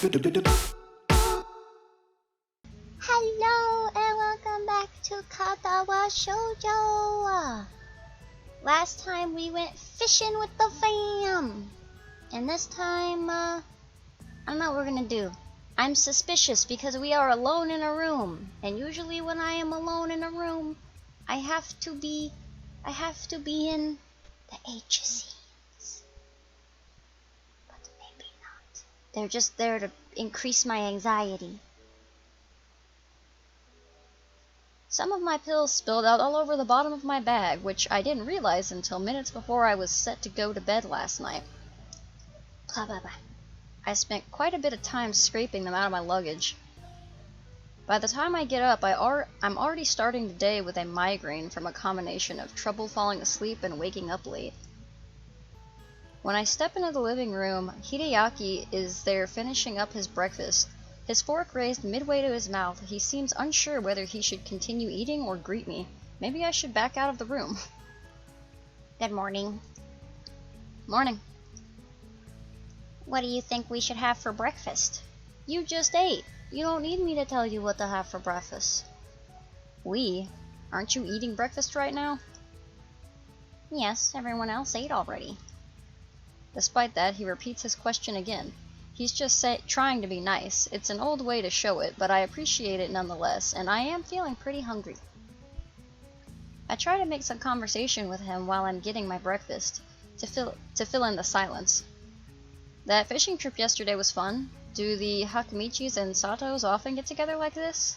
Hello and welcome back to Katawa Shoujo! Last time we went fishing with the fam! And this time, I don't know what we're gonna do. I'm suspicious because we are alone in a room. And usually when I am alone in a room, I have to be in the H scenes. But maybe not. They're just there to increase my anxiety. Some of my pills spilled out all over the bottom of my bag, which I didn't realize until minutes before I was set to go to bed last night. Blah, blah, blah. I spent quite a bit of time scraping them out of my luggage. By the time I get up, I'm already starting the day with a migraine from a combination of trouble falling asleep and waking up late. When I step into the living room, Hideaki is there finishing up his breakfast. His fork raised midway to his mouth, he seems unsure whether he should continue eating or greet me. Maybe I should back out of the room. Good morning. Morning. What do you think we should have for breakfast? You just ate. You don't need me to tell you what to have for breakfast. We? Aren't you eating breakfast right now? Yes, everyone else ate already. Despite that, he repeats his question again. He's just trying to be nice. It's an old way to show it, but I appreciate it nonetheless, and I am feeling pretty hungry. I try to make some conversation with him while I'm getting my breakfast, to fill in the silence. That fishing trip yesterday was fun. Do the Hakamichis and Satos often get together like this?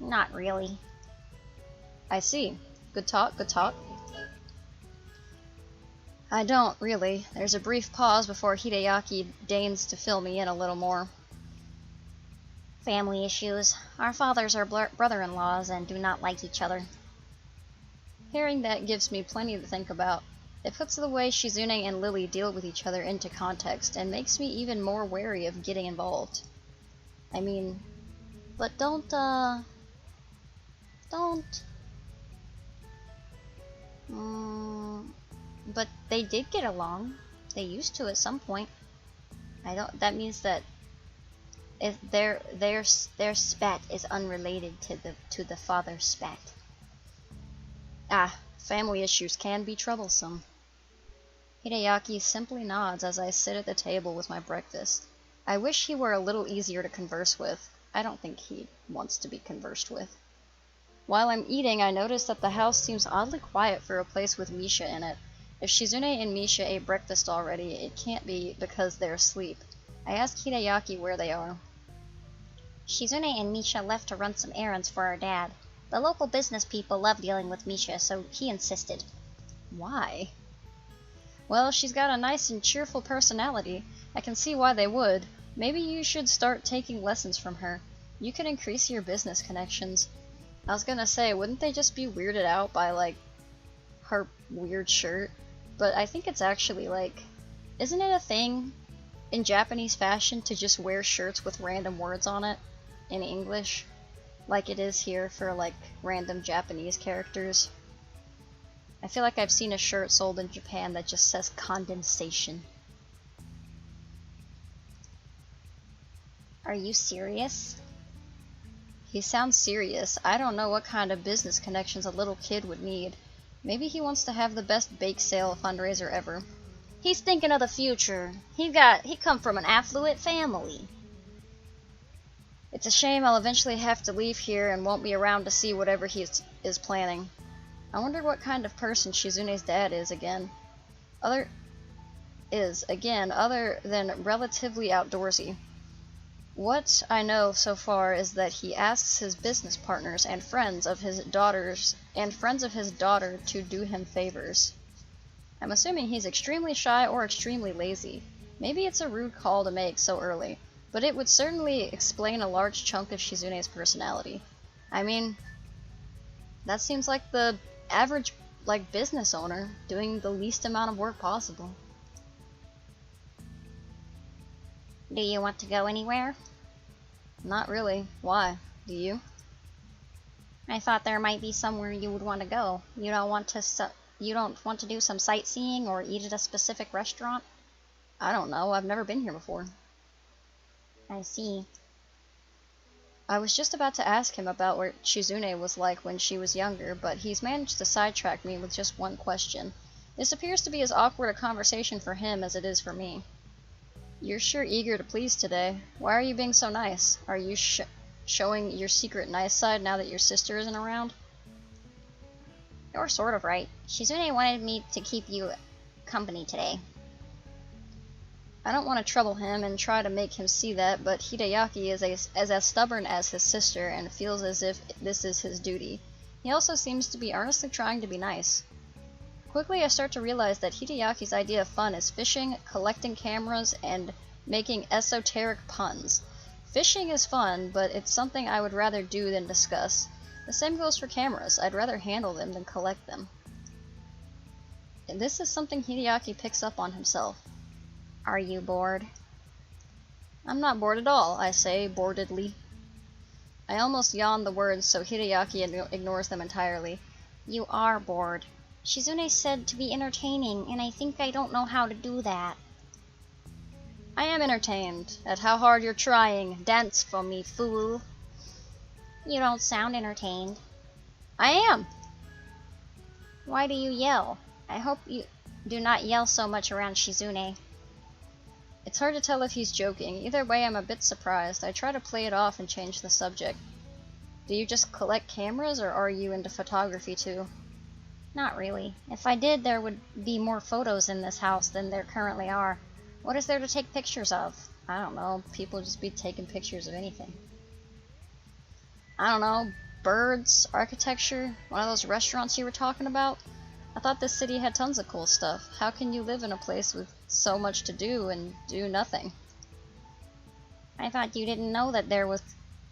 Not really. I see. Good talk, good talk. I don't, really. There's a brief pause before Hideaki deigns to fill me in a little more. Family issues. Our fathers are brother-in-laws and do not like each other. Hearing that gives me plenty to think about. It puts the way Shizune and Lily deal with each other into context and makes me even more wary of getting involved. I mean, but don't. But they did get along. They used to at some point. That means that if their spat is unrelated to the father's spat. Family issues can be troublesome. Hideaki simply nods as I sit at the table with my breakfast. I wish he were a little easier to converse with. I don't think he wants to be conversed with. While I'm eating, I notice that the house seems oddly quiet for a place with Misha in it. If Shizune and Misha ate breakfast already, it can't be because they're asleep. I ask Hideaki where they are. Shizune and Misha left to run some errands for our dad. The local business people love dealing with Misha, so he insisted. Why? Well, she's got a nice and cheerful personality. I can see why they would. Maybe you should start taking lessons from her. You could increase your business connections. I was gonna say, wouldn't they just be weirded out by, like, her weird shirt? But I think it's actually, like, isn't it a thing in Japanese fashion to just wear shirts with random words on it in English? Like it is here for, like, random Japanese characters. I feel like I've seen a shirt sold in Japan that just says condensation. Are you serious? He sounds serious. I don't know what kind of business connections a little kid would need. Maybe he wants to have the best bake sale fundraiser ever. He's thinking of the future. He come from an affluent family. It's a shame I'll eventually have to leave here and won't be around to see whatever he is planning. I wonder what kind of person Shizune's dad is again. Other than relatively outdoorsy. What I know so far is that he asks his business partners and friends of his daughter to do him favors. I'm assuming he's extremely shy or extremely lazy. Maybe it's a rude call to make so early, but it would certainly explain a large chunk of Shizune's personality. I mean, that seems like the average, like, business owner doing the least amount of work possible. Do you want to go anywhere? Not really. Why? Do you? I thought there might be somewhere you would want to go. You don't want to do some sightseeing or eat at a specific restaurant? I don't know. I've never been here before. I see. I was just about to ask him about what Shizune was like when she was younger, but he's managed to sidetrack me with just one question. This appears to be as awkward a conversation for him as it is for me. You're sure eager to please today. Why are you being so nice? Are you showing your secret nice side now that your sister isn't around? You're sort of right. Shizune wanted me to keep you company today. I don't want to trouble him and try to make him see that, but Hideaki is as stubborn as his sister and feels as if this is his duty. He also seems to be earnestly trying to be nice. Quickly I start to realize that Hideaki's idea of fun is fishing, collecting cameras, and making esoteric puns. Fishing is fun, but it's something I would rather do than discuss. The same goes for cameras. I'd rather handle them than collect them. And this is something Hideaki picks up on himself. Are you bored? I'm not bored at all, I say, borededly. I almost yawn the words so Hideaki ignores them entirely. You are bored. Shizune said to be entertaining, and I think I don't know how to do that. I am entertained at how hard you're trying. Dance for me, fool. You don't sound entertained. I am. Why do you yell? I hope you do not yell so much around Shizune. It's hard to tell if he's joking. Either way, I'm a bit surprised. I try to play it off and change the subject. Do you just collect cameras, or are you into photography too? Not really. If I did, there would be more photos in this house than there currently are. What is there to take pictures of? I don't know. People just be taking pictures of anything. I don't know. Birds, architecture, one of those restaurants you were talking about? I thought this city had tons of cool stuff. How can you live in a place with so much to do and do nothing? I thought you didn't know that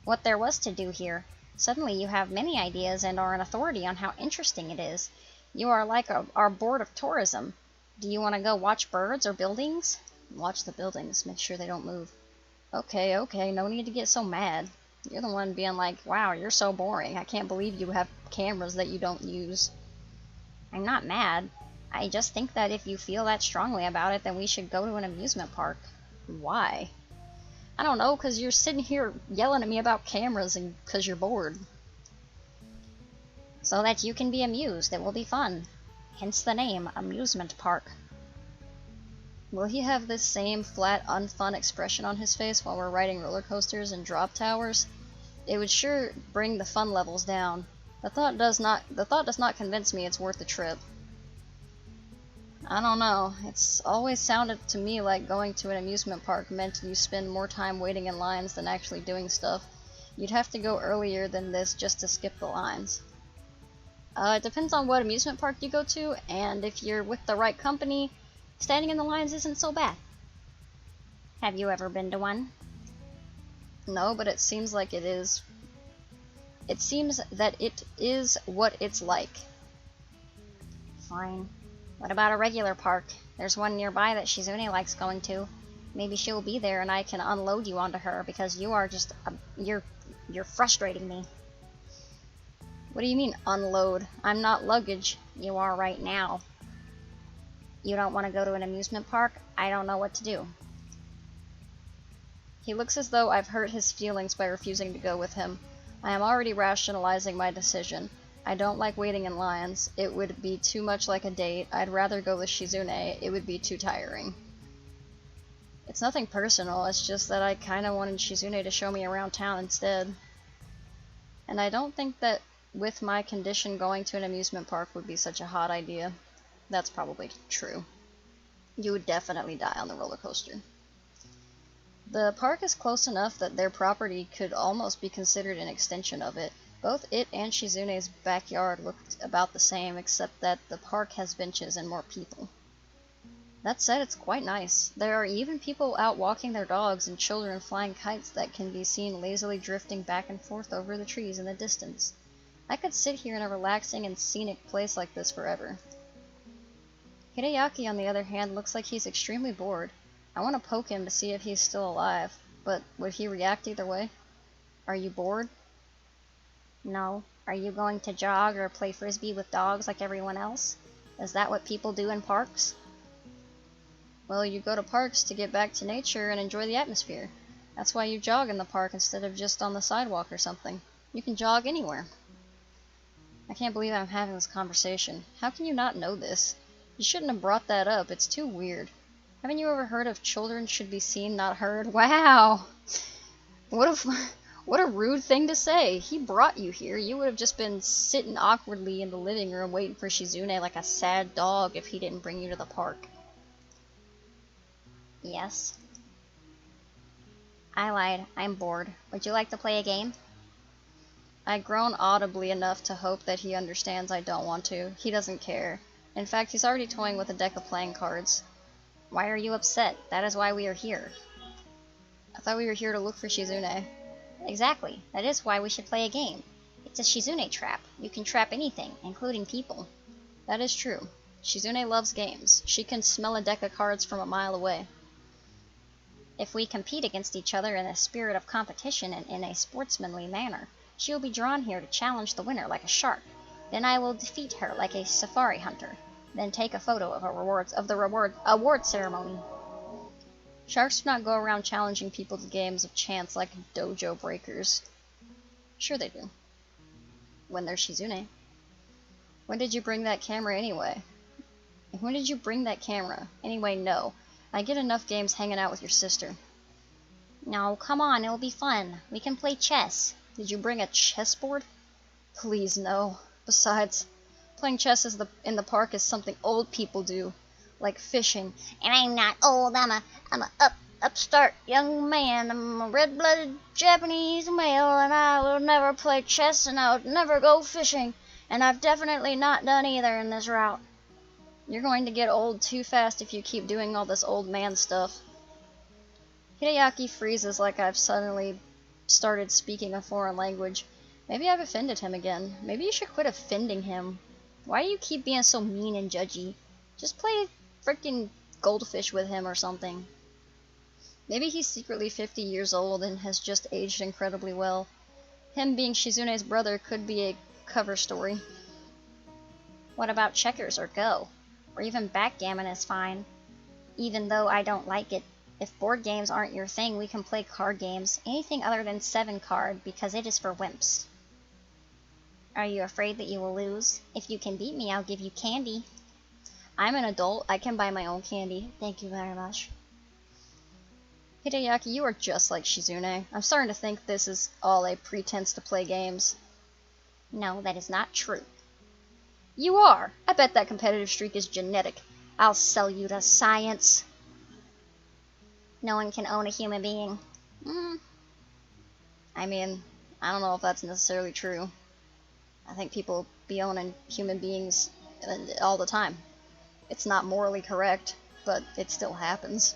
what there was to do here. Suddenly you have many ideas and are an authority on how interesting it is. You are like our board of tourism. Do you want to go watch birds or buildings? Watch the buildings. Make sure they don't move. Okay, no need to get so mad. You're the one being like, wow, you're so boring. I can't believe you have cameras that you don't use. I'm not mad. I just think that if you feel that strongly about it, then we should go to an amusement park. Why? I don't know, because you're sitting here yelling at me about cameras and because you're bored. So that you can be amused. It will be fun. Hence the name, amusement park. Will he have this same flat, unfun expression on his face while we're riding roller coasters and drop towers? It would sure bring the fun levels down. The thought does not convince me it's worth the trip. I don't know. It's always sounded to me like going to an amusement park meant you spend more time waiting in lines than actually doing stuff. You'd have to go earlier than this just to skip the lines. It depends on what amusement park you go to, and if you're with the right company, standing in the lines isn't so bad. Have you ever been to one? No, but it seems like it is. It seems that it is what it's like. Fine. What about a regular park? There's one nearby that Shizune likes going to. Maybe she'll be there and I can unload you onto her because you are just you're frustrating me. What do you mean unload? I'm not luggage. You are right now. You don't want to go to an amusement park? I don't know what to do. He looks as though I've hurt his feelings by refusing to go with him. I am already rationalizing my decision. I don't like waiting in lines. It would be too much like a date. I'd rather go with Shizune. It would be too tiring. It's nothing personal, it's just that I kinda wanted Shizune to show me around town instead. And I don't think that with my condition going to an amusement park would be such a hot idea. That's probably true. You would definitely die on the roller coaster. The park is close enough that their property could almost be considered an extension of it. Both it and Shizune's backyard look about the same, except that the park has benches and more people. That said, it's quite nice. There are even people out walking their dogs and children flying kites that can be seen lazily drifting back and forth over the trees in the distance. I could sit here in a relaxing and scenic place like this forever. Hideaki, on the other hand, looks like he's extremely bored. I want to poke him to see if he's still alive, but would he react either way? Are you bored? No. Are you going to jog or play frisbee with dogs like everyone else? Is that what people do in parks? Well, you go to parks to get back to nature and enjoy the atmosphere. That's why you jog in the park instead of just on the sidewalk or something. You can jog anywhere. I can't believe I'm having this conversation. How can you not know this? You shouldn't have brought that up. It's too weird. Haven't you ever heard of children should be seen, not heard? Wow! What a rude thing to say. He brought you here. You would have just been sitting awkwardly in the living room waiting for Shizune like a sad dog if he didn't bring you to the park. Yes. I lied. I'm bored. Would you like to play a game? I groan audibly enough to hope that he understands I don't want to. He doesn't care. In fact, he's already toying with a deck of playing cards. Why are you upset? That is why we are here. I thought we were here to look for Shizune. Exactly. That is why we should play a game. It's a Shizune trap. You can trap anything, including people. That is true. Shizune loves games. She can smell a deck of cards from a mile away. If we compete against each other in a spirit of competition and in a sportsmanly manner, she will be drawn here to challenge the winner like a shark. Then I will defeat her like a safari hunter. Then take a photo of the award ceremony. Sharks do not go around challenging people to games of chance like dojo breakers. Sure they do. When they're Shizune. When did you bring that camera anyway? Anyway, no. I get enough games hanging out with your sister. No, come on, it'll be fun. We can play chess. Did you bring a chessboard? Please, no. Besides, playing chess in the park is something old people do. Like fishing. And I'm not old, I'm a upstart young man. I'm a red-blooded Japanese male, and I will never play chess, and I would never go fishing. And I've definitely not done either in this route. You're going to get old too fast if you keep doing all this old man stuff. Hideaki freezes like I've suddenly started speaking a foreign language. Maybe I've offended him again. Maybe you should quit offending him. Why do you keep being so mean and judgy? Just play freaking goldfish with him or something. Maybe he's secretly 50 years old and has just aged incredibly well. Him being Shizune's brother could be a cover story. What about checkers or Go? Or even backgammon is fine. Even though I don't like it. If board games aren't your thing, we can play card games. Anything other than 7-card, because it is for wimps. Are you afraid that you will lose? If you can beat me, I'll give you candy. I'm an adult. I can buy my own candy. Thank you very much. Hideaki, you are just like Shizune. I'm starting to think this is all a pretense to play games. No, that is not true. You are! I bet that competitive streak is genetic. I'll sell you to science. No one can own a human being. I mean, I don't know if that's necessarily true. I think people be owning human beings all the time. It's not morally correct, but it still happens.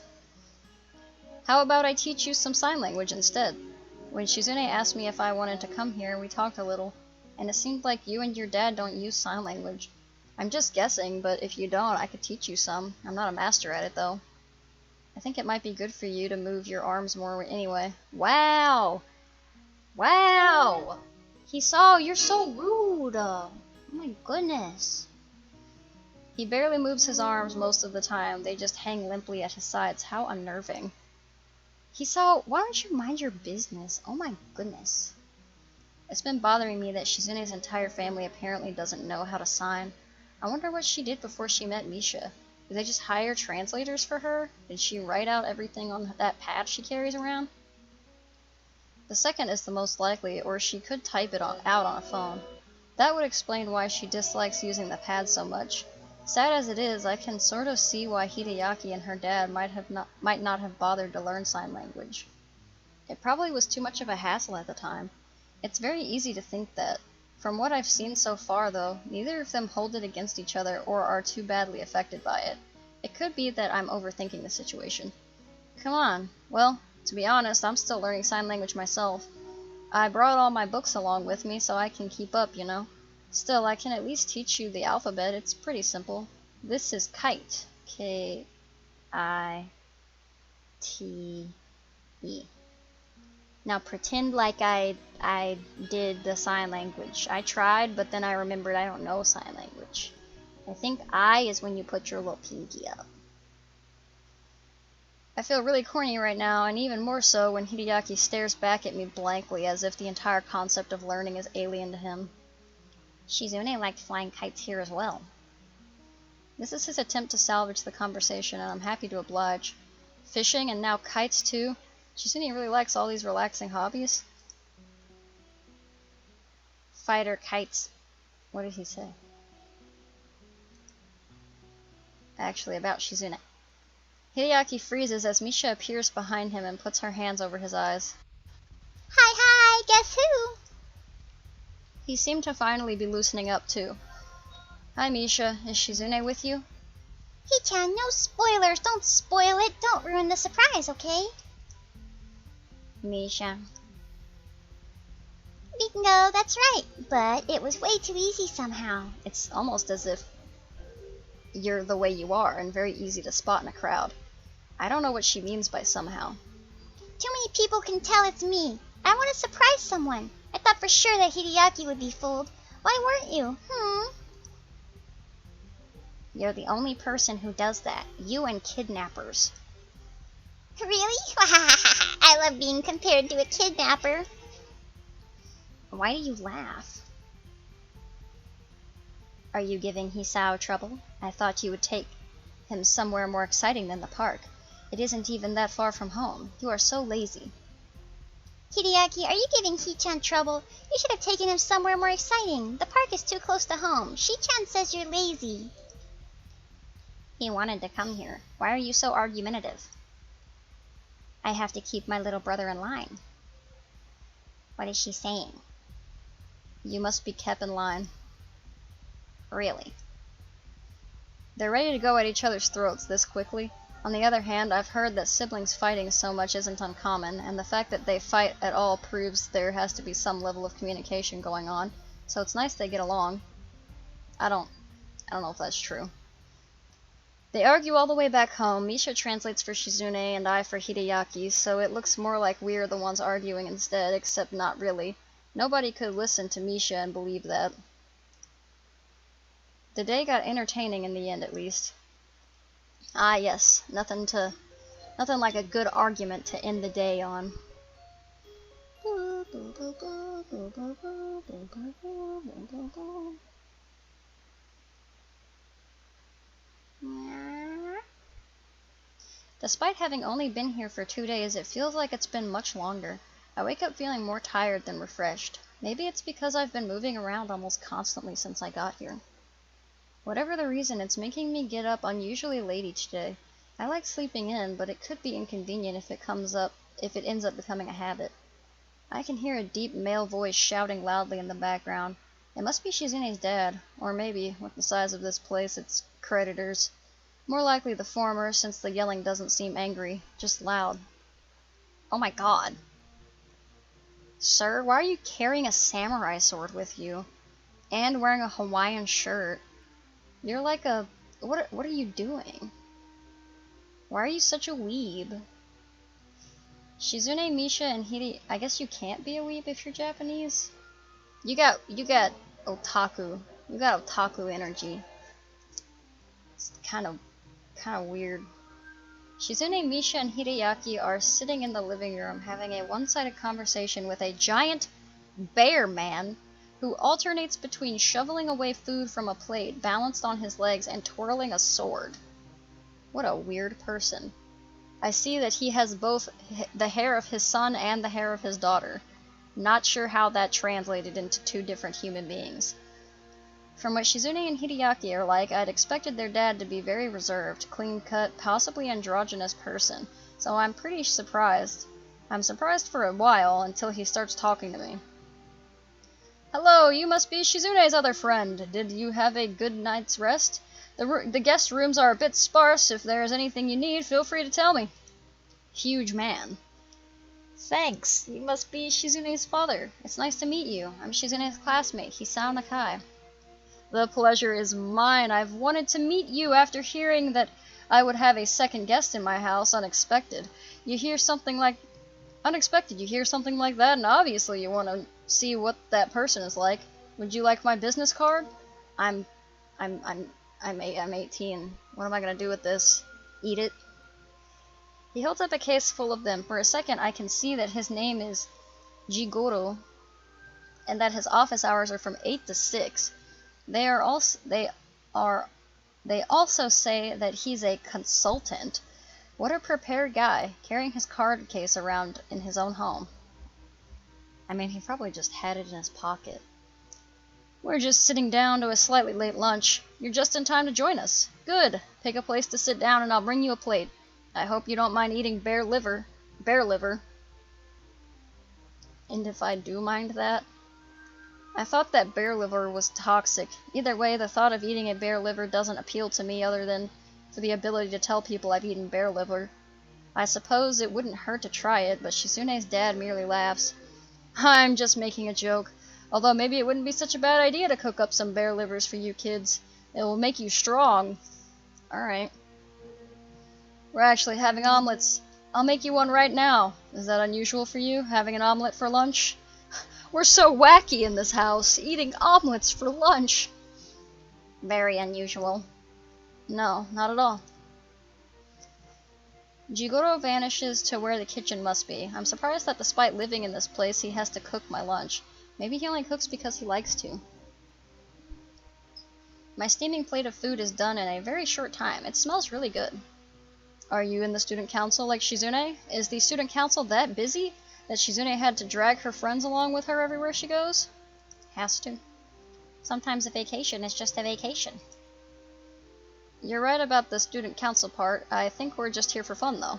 How about I teach you some sign language instead? When Shizune asked me if I wanted to come here, we talked a little, and it seemed like you and your dad don't use sign language. I'm just guessing, but if you don't, I could teach you some. I'm not a master at it, though. I think it might be good for you to move your arms more anyway. Wow! Wow! You're so rude! Oh my goodness. He barely moves his arms most of the time. They just hang limply at his sides. How unnerving. Why don't you mind your business? Oh my goodness. It's been bothering me that Shizune's entire family apparently doesn't know how to sign. I wonder what she did before she met Misha. Did they just hire translators for her? Did she write out everything on that pad she carries around? The second is the most likely, or she could type it out on a phone. That would explain why she dislikes using the pad so much. Sad as it is, I can sort of see why Hideaki and her dad might not have bothered to learn sign language. It probably was too much of a hassle at the time. It's very easy to think that. From what I've seen so far, though, neither of them hold it against each other or are too badly affected by it. It could be that I'm overthinking the situation. Come on. Well, to be honest, I'm still learning sign language myself. I brought all my books along with me so I can keep up, you know. Still, I can at least teach you the alphabet. It's pretty simple. This is kite. K-I-T-E. Now pretend like I did the sign language. I tried, but then I remembered I don't know sign language. I think I is when you put your little pinky up. I feel really corny right now, and even more so when Hideaki stares back at me blankly as if the entire concept of learning is alien to him. Shizune liked flying kites here as well. This is his attempt to salvage the conversation, and I'm happy to oblige. Fishing, and now kites too? Shizune really likes all these relaxing hobbies. Fighter kites. What did he say? Actually, about Shizune. Hideaki freezes as Misha appears behind him and puts her hands over his eyes. Hi, guess who? He seemed to finally be loosening up too. Hi Misha, is Shizune with you? Hee-chan, no spoilers, don't spoil it, don't ruin the surprise, okay? Misha. Bingo, that's right, but it was way too easy somehow. It's almost as if you're the way you are and very easy to spot in a crowd. I don't know what she means by somehow. Too many people can tell it's me. I want to surprise someone. I thought for sure that Hideaki would be fooled. Why weren't you? You're the only person who does that. You and kidnappers. Really? I love being compared to a kidnapper. Why do you laugh? Are you giving Hisao trouble? I thought you would take him somewhere more exciting than the park. It isn't even that far from home. You are so lazy. Hideaki, are you giving Hee-chan trouble? You should have taken him somewhere more exciting. The park is too close to home. Shi-chan says you're lazy. He wanted to come here. Why are you so argumentative? I have to keep my little brother in line. What is she saying? You must be kept in line. Really. They're ready to go at each other's throats this quickly. On the other hand, I've heard that siblings fighting so much isn't uncommon, and the fact that they fight at all proves there has to be some level of communication going on, so it's nice they get along. I don't know if that's true. They argue all the way back home. Misha translates for Shizune and I for Hideaki, so it looks more like we're the ones arguing instead, except not really. Nobody could listen to Misha and believe that. The day got entertaining in the end, at least. Ah, yes, nothing like a good argument to end the day on. Despite having only been here for 2 days, it feels like it's been much longer. I wake up feeling more tired than refreshed. Maybe it's because I've been moving around almost constantly since I got here. Whatever the reason, it's making me get up unusually late each day. I like sleeping in, but it could be inconvenient if it ends up becoming a habit. I can hear a deep male voice shouting loudly in the background. It must be Shizune's dad, or maybe, with the size of this place, it's creditors. More likely the former, since the yelling doesn't seem angry, just loud. Oh my god. Sir, why are you carrying a samurai sword with you? And wearing a Hawaiian shirt? You're like a... What are you doing? Why are you such a weeb? Shizune, Misha, and Hide... I guess you can't be a weeb if you're Japanese? You got otaku. You got otaku energy. It's kind of weird. Shizune, Misha, and Hideaki are sitting in the living room having a one-sided conversation with a giant bear man who alternates between shoveling away food from a plate balanced on his legs and twirling a sword. What a weird person. I see that he has both the hair of his son and the hair of his daughter. Not sure how that translated into two different human beings. From what Shizune and Hideaki are like, I'd expected their dad to be very reserved, clean-cut, possibly androgynous person, so I'm pretty surprised. I'm surprised for a while, until he starts talking to me. Hello, you must be Shizune's other friend. Did you have a good night's rest? The guest rooms are a bit sparse. If there is anything you need, feel free to tell me. Huge man. Thanks. You must be Shizune's father. It's nice to meet you. I'm Shizune's classmate, Hisao Nakai. The pleasure is mine. I've wanted to meet you after hearing that I would have a second guest in my house unexpected. You hear something like that, and obviously you want to see what that person is like. Would you like my business card? I'm 18. What am I gonna do with this? Eat it? He holds up a case full of them. For a second, I can see that his name is Jigoro, and that his office hours are from 8 to 6. They also say that he's a consultant. What a prepared guy, carrying his card case around in his own home. I mean, he probably just had it in his pocket. We're just sitting down to a slightly late lunch. You're just in time to join us. Good. Pick a place to sit down and I'll bring you a plate. I hope you don't mind eating bear liver. And if I do mind that? I thought that bear liver was toxic. Either way, the thought of eating a bear liver doesn't appeal to me other than for the ability to tell people I've eaten bear liver. I suppose it wouldn't hurt to try it, but Shizune's dad merely laughs. I'm just making a joke. Although maybe it wouldn't be such a bad idea to cook up some bear livers for you kids. It will make you strong. Alright. We're actually having omelets. I'll make you one right now. Is that unusual for you, having an omelet for lunch? We're so wacky in this house, eating omelets for lunch. Very unusual. No, not at all. Jigoro vanishes to where the kitchen must be. I'm surprised that despite living in this place, he has to cook my lunch. Maybe he only cooks because he likes to. My steaming plate of food is done in a very short time. It smells really good. Are you in the student council like Shizune? Is the student council that busy that Shizune had to drag her friends along with her everywhere she goes? Has to. Sometimes a vacation is just a vacation. You're right about the student council part. I think we're just here for fun, though.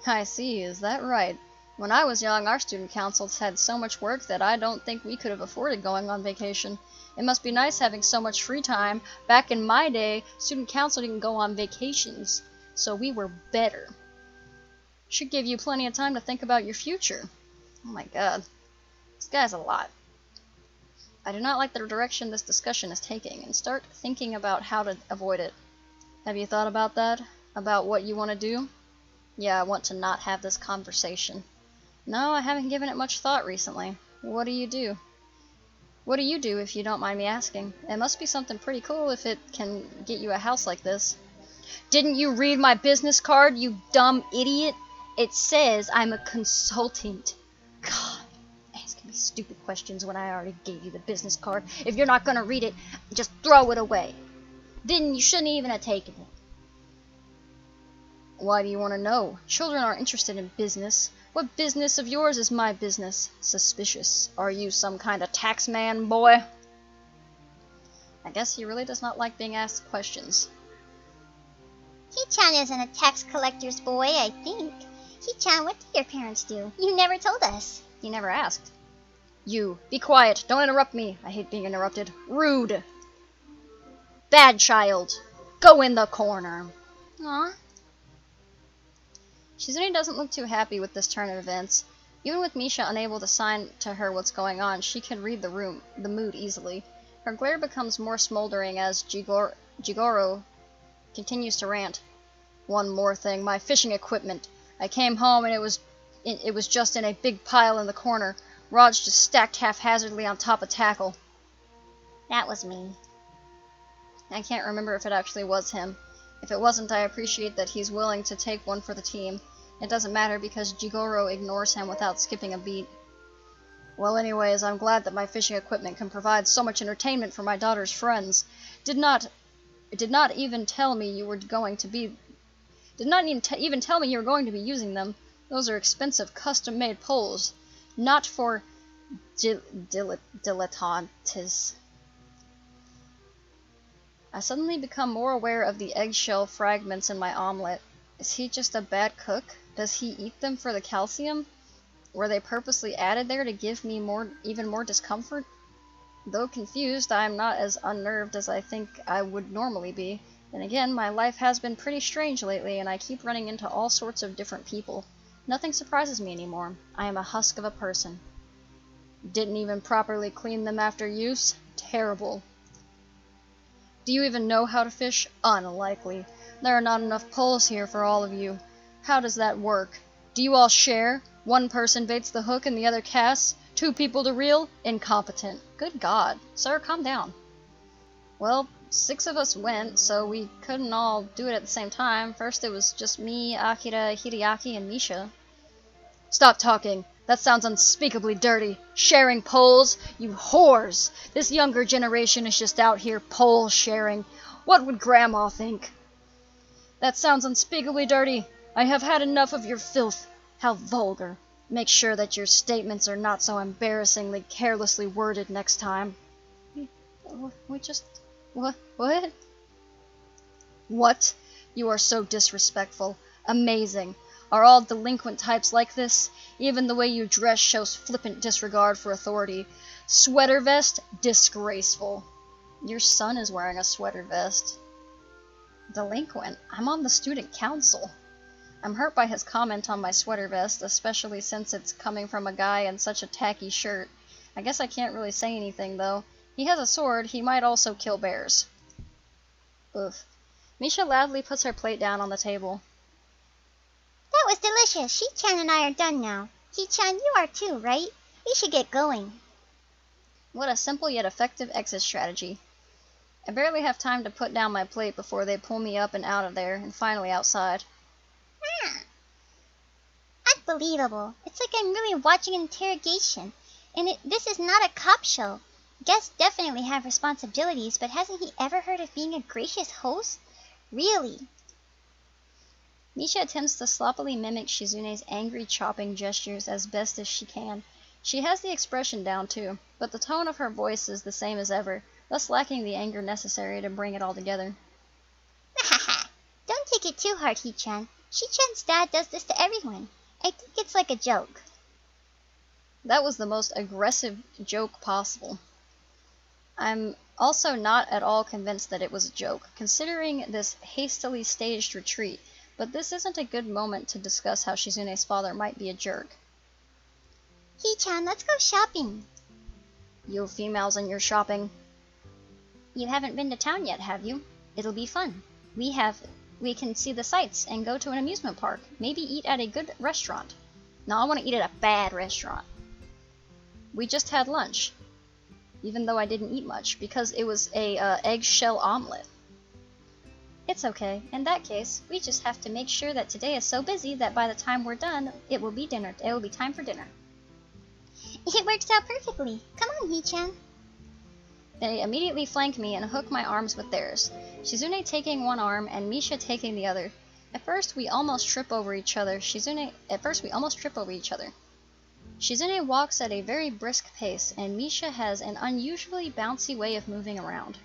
I see, is that right? When I was young, our student councils had so much work that I don't think we could have afforded going on vacation. It must be nice having so much free time. Back in my day, student council didn't go on vacations, so we were better. Should give you plenty of time to think about your future. Oh my god. This guy's a lot. I do not like the direction this discussion is taking, and start thinking about how to avoid it. Have you thought about that? About what you want to do? Yeah, I want to not have this conversation. No, I haven't given it much thought recently. What do you do? What do you do, if you don't mind me asking? It must be something pretty cool if it can get you a house like this. Didn't you read my business card, you dumb idiot? It says I'm a consultant. God, asking me stupid questions when I already gave you the business card. If you're not gonna read it, just throw it away. You shouldn't even have taken it. Why do you want to know? Children aren't interested in business. What business of yours is my business? Suspicious. Are you some kind of tax man, boy? I guess he really does not like being asked questions. He-chan isn't a tax collector's boy, I think. He-chan, what do your parents do? You never told us. You never asked. You, be quiet. Don't interrupt me. I hate being interrupted. Rude. Bad child. Go in the corner. Aw. Shizune doesn't look too happy with this turn of events. Even with Misha unable to sign to her what's going on, she can read the mood easily. Her glare becomes more smoldering as Jigoro continues to rant. One more thing, my fishing equipment. I came home and it was just in a big pile in the corner. Rods just stacked haphazardly on top of tackle. That was me. I can't remember if it actually was him. If it wasn't, I appreciate that he's willing to take one for the team. It doesn't matter because Jigoro ignores him without skipping a beat. Well, anyways, I'm glad that my fishing equipment can provide so much entertainment for my daughter's friends. Did not even tell me you were going to be using them. Those are expensive, custom-made poles, not for dilettantes. I suddenly become more aware of the eggshell fragments in my omelet. Is he just a bad cook? Does he eat them for the calcium? Were they purposely added there to give me even more discomfort? Though confused, I am not as unnerved as I think I would normally be. And again, my life has been pretty strange lately, and I keep running into all sorts of different people. Nothing surprises me anymore. I am a husk of a person. Didn't even properly clean them after use? Terrible. Do you even know how to fish? Unlikely. There are not enough poles here for all of you. How does that work? Do you all share? One person baits the hook and the other casts? 2 people to reel? Incompetent. Good God. Sir, calm down. Well, 6 of us went, so we couldn't all do it at the same time. First it was just me, Akira, Hideaki, and Misha. Stop talking. That sounds unspeakably dirty. Sharing poles? You whores! This younger generation is just out here pole sharing. What would Grandma think? That sounds unspeakably dirty. I have had enough of your filth. How vulgar. Make sure that your statements are not so embarrassingly carelessly worded next time. We just... What? What? You are so disrespectful. Amazing. Are all delinquent types like this? Even the way you dress shows flippant disregard for authority. Sweater vest? Disgraceful. Your son is wearing a sweater vest. Delinquent? I'm on the student council. I'm hurt by his comment on my sweater vest, especially since it's coming from a guy in such a tacky shirt. I guess I can't really say anything, though. He has a sword, he might also kill bears. Oof. Misha loudly puts her plate down on the table. That was delicious. Shi-chan and I are done now. Hi-chan, you are too, right? We should get going. What a simple yet effective exit strategy. I barely have time to put down my plate before they pull me up and out of there, and finally outside. Unbelievable. It's like I'm really watching an interrogation. And this is not a cop show. Guests definitely have responsibilities, but hasn't he ever heard of being a gracious host? Really? Misha attempts to sloppily mimic Shizune's angry chopping gestures as best as she can. She has the expression down too, but the tone of her voice is the same as ever, thus lacking the anger necessary to bring it all together. Don't take it too hard, Hi-chan. Shi-chan's dad does this to everyone. I think it's like a joke. That was the most aggressive joke possible. I'm also not at all convinced that it was a joke, considering this hastily staged retreat, but this isn't a good moment to discuss how Shizune's father might be a jerk. Hi-chan, let's go shopping. You females and your shopping. You haven't been to town yet, have you? It'll be fun. We can see the sights and go to an amusement park. Maybe eat at a good restaurant. No, I want to eat at a bad restaurant. We just had lunch. Even though I didn't eat much, because it was a eggshell omelet. It's okay. In that case, we just have to make sure that today is so busy that by the time we're done, it will be dinner. It will be time for dinner. It works out perfectly. Come on, Hi-chan. They immediately flank me and hook my arms with theirs, Shizune taking one arm and Misha taking the other. At first, we almost trip over each other. Shizune walks at a very brisk pace, and Misha has an unusually bouncy way of moving around.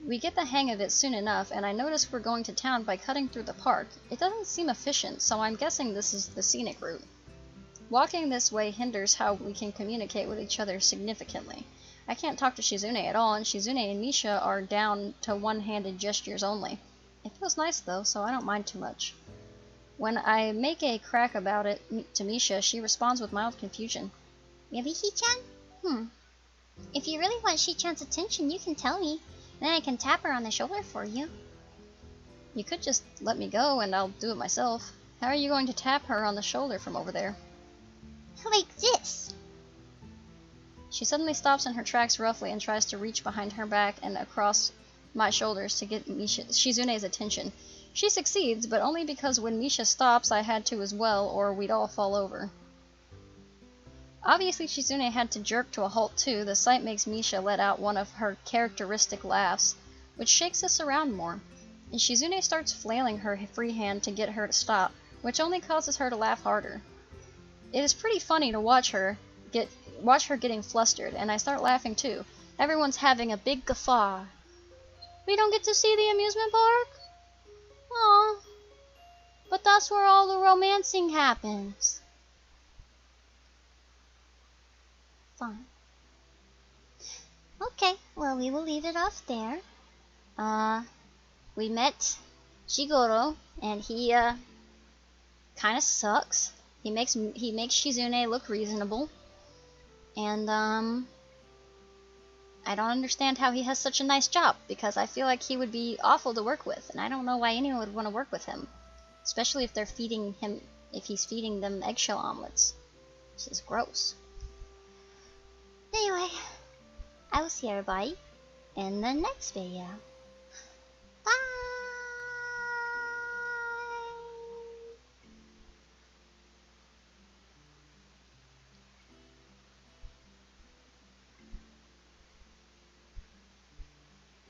We get the hang of it soon enough, and I notice we're going to town by cutting through the park. It doesn't seem efficient, so I'm guessing this is the scenic route. Walking this way hinders how we can communicate with each other significantly. I can't talk to Shizune at all, and Shizune and Misha are down to one-handed gestures only. It feels nice though, so I don't mind too much. When I make a crack about it to Misha, she responds with mild confusion. Really, Hi-chan? If you really want Shi-chan's attention, you can tell me. Then I can tap her on the shoulder for you. You could just let me go and I'll do it myself. How are you going to tap her on the shoulder from over there? Like this. She suddenly stops in her tracks roughly and tries to reach behind her back and across my shoulders to get Shizune's attention. She succeeds, but only because when Misha stops I had to as well, or we'd all fall over. Obviously Shizune had to jerk to a halt too. The sight makes Misha let out one of her characteristic laughs, which shakes us around more, and Shizune starts flailing her free hand to get her to stop, which only causes her to laugh harder. It is pretty funny to watch her getting flustered, and I start laughing too. Everyone's having a big guffaw. We don't get to see the amusement park? Aw. But that's where all the romancing happens. Fine. Okay, well, we will leave it off there. We met Shigoro, and he, kinda sucks. He makes Shizune look reasonable. And, I don't understand how he has such a nice job, because I feel like he would be awful to work with, and I don't know why anyone would want to work with him. Especially if he's feeding them eggshell omelets. This is gross. Anyway, I will see everybody in the next video.